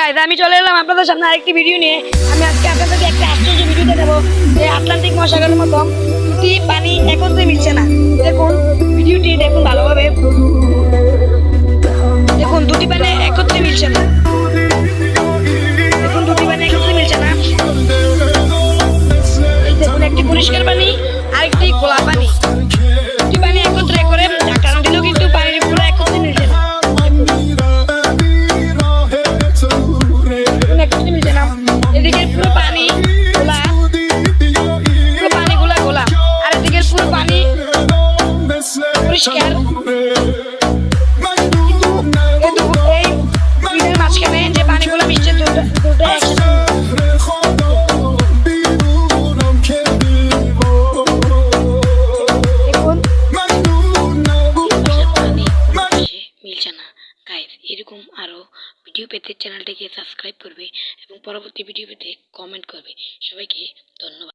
Guys আমি চলে এলাম আপনাদের সামনে আরেকটি ভিডিও নিয়ে। আমি আজকে আপনাদেরকে একটা আশ্চর্য ভিডিও দেখাবো যে আটলান্টিক মহাসাগরের মতো দুটি পানি একত্রে মিশছে না। দেখুন ভিডিওটি দেখুন ভালোভাবে। দেখুন দুটি পানি একত্রে মিশছে না। দেখুন দুটি পানি একত্রে মিশছে না। দেখুন একটি পরিষ্কার পানি আরেকটি খোলা পানি। দুটি পানি একত্রে করে ঢাকনা দিলেও কিন্তু পানির পুরো একত্রে মিশছে না। এদিকে পুরো পানি গোলা, পুরো পানি গোলা আর এদিকে পুরো পানি পরিষ্কার। এই দুইটার মাঝখানে যে পানিগুলো মিশছে দুটো একসাথে। মিলছে না গাইস। এরকম আরো ভিডিও পেতে চ্যানেলটিকে সাবস্ক্রাইব করবে এবং পরবর্তী ভিডিও পেতে কমেন্ট করবে। সবাইকে ধন্যবাদ।